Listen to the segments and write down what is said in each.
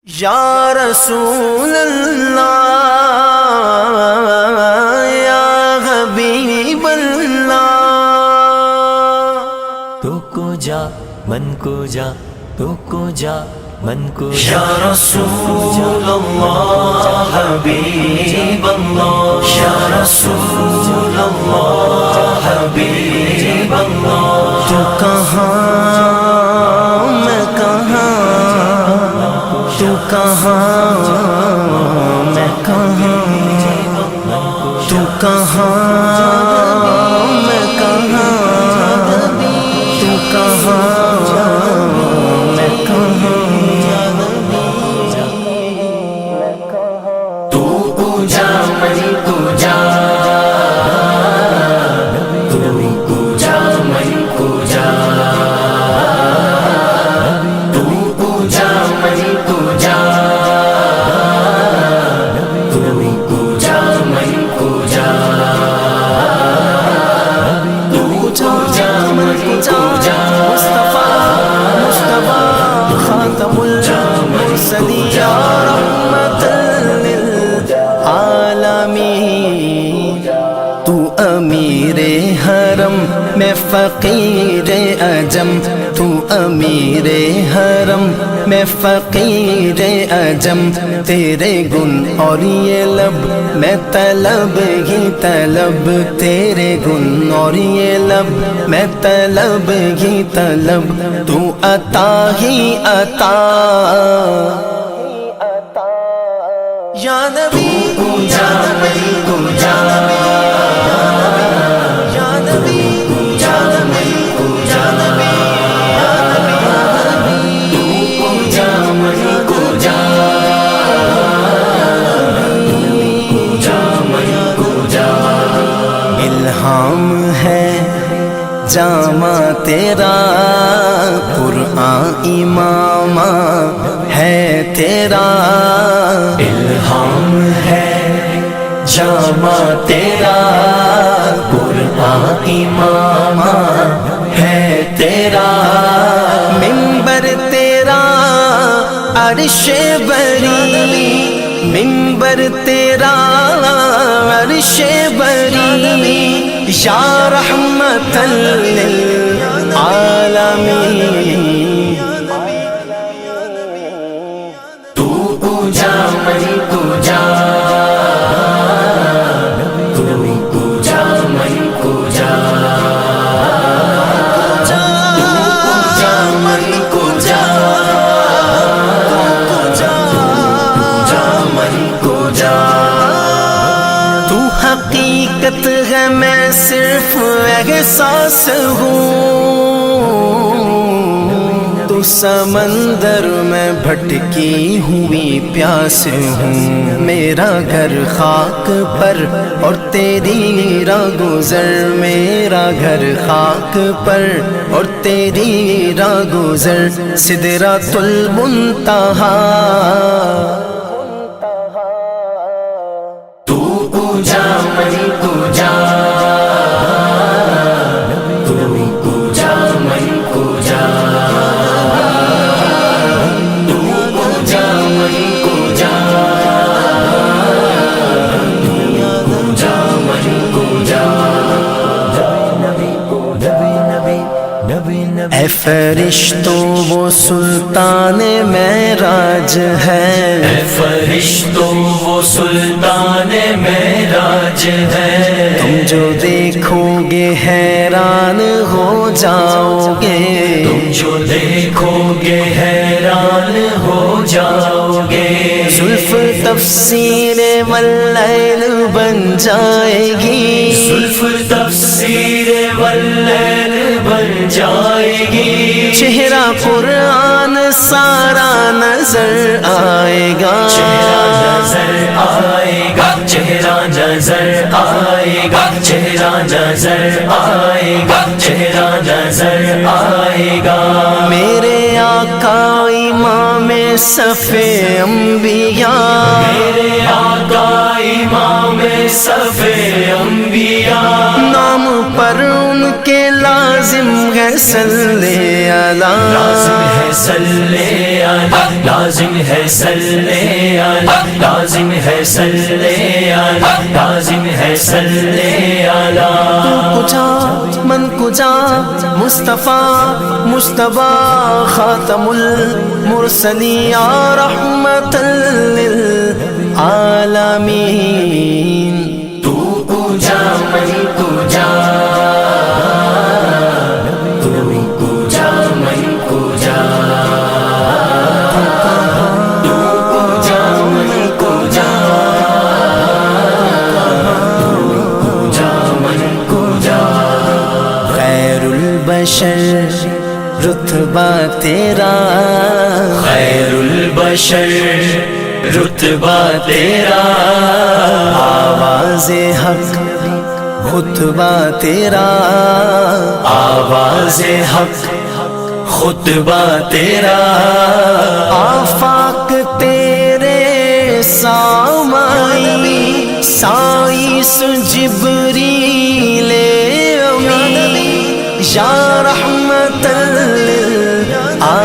یا رسول اللہ یا حبیب اللہ، تو کو جا من کو جا، تو کو جا من کو جا، یا رسول اللہ حبیب اللہ، یا رسول اللہ حبیب اللہ، تو کہاں میں کہاں، تو کہاں میں کہاں، تو کہاں میں کہاں، تو کہاں میں کہاں، تو پوجا من پوجا، تو پوجا من پوجا، تو پوجا من پوجا، تو پوجا من پوجا، تو پوجا من پوجا، مصطفیٰ مصطفیٰ خاتم المرسلین یا رحمت للعالمین، تو امیر حرم میں فقیر عجم، تو امیر حرم میں فقیر عجم، تیرے گن اور یہ لب میں طلب ہی طلب، تیرے گن اور یہ لب میں طلب ہی طلب، تو عطا ہی عطا یا نبی پوجا من پوجا، یا نبی پوجا من پوجا، تو پوجا من پوجا، پوجا من پوجا، الہام ہے جامع تیرا، قرآن امام ہے تیرا، الہام ہے جامع تیرا، قرآن امام ہے تیرا، منبر تیرا عرش بری، منبر تیرا عرش بری، یا رحمت للعالمین، تو پوجا من پوجا، تو پوجا من پوجا، تو پوجا من پوجا، پوجا من پوجا، تو حقیقت ہے میں صرف احساس ہوں، تو سمندر میں بھٹکی ہوئی پیاس ہوں، میرا گھر خاک پر اور تیری راہ گزر، میرا گھر خاک پر اور تیری راہ گزر، سدرۃ المنتہا، تو پوجا من پوجا، تو پوجا من پوجا، تو پوجا من پوجا، پوجا من پوجا، اے فرشتوں وہ سلطان معراج ہے، اے فرشتوں وہ سلطان معراج ہے، تم جو دیکھو گے حیران ہو جاؤ گے، تم جو دیکھو گے حیران ہو جاؤ گے، زلف تفسیر واللیل بن جائے گی، زلف تفسیر واللیل بن جائے گی، چہرہ قرآن سارا نظر آئے گا، چہرہ نظر آئے گا، چہرہ نظر آئے گا، چہرہ نظر آئے گا، چہرہ نظر آئے گا، میرے آقا امام صفِ انبیاء، میرے آقا امام صف انبیاء، نام پر ان کے لازم ہے صلی لازم اللہ، ہے صلی اللہ، لازم ہے صلی اللہ، لازم ہے صلی اللہ، لازم ہے صلی اللہ۔ کجا من کجا مصطفیٰ مجتبی خاتم المرسلین یا رحمت للعالمین، تو کجا من کجا، تو کجا من کجا، تو کجا من کجا، تو کجا من کجا۔ خیر البشر رتبہ تیرا، خیر البشر رتبہ تیرا، آواز حق خطبہ تیرا، آواز حق خطبہ تیرا، آفاق تیرے سامائی، سائس جبریل امی، یا رحمت للعالمین،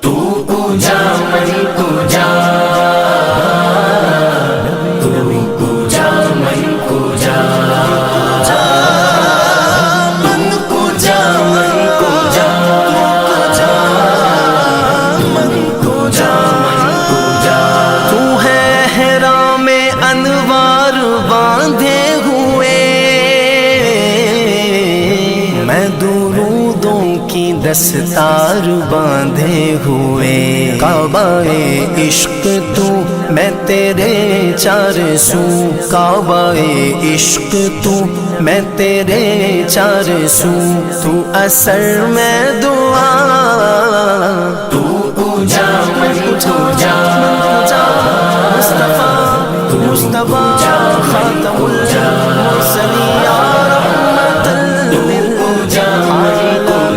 تو کجا من کجا، تو کجا من کجا، من کجا من کجا، من کجا من کجا۔ تو ہے احرام انوار باندھے ہوئے، میں درودوں کی دستار باندھے ہوئے، کعبہ عشق تو میں تیرے چار سو، کعبہ عشق تو میں تیرے چار سو، تو اثر میں دعا، تو کجا من کجا، مصطفیٰ مجتبی خاتم المرسلین یا رحمت للعالمین، یا رحمت للعالمین،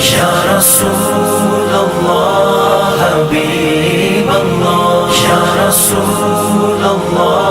یا رسول اللہ حبیب اللہ، یا رسول اللہ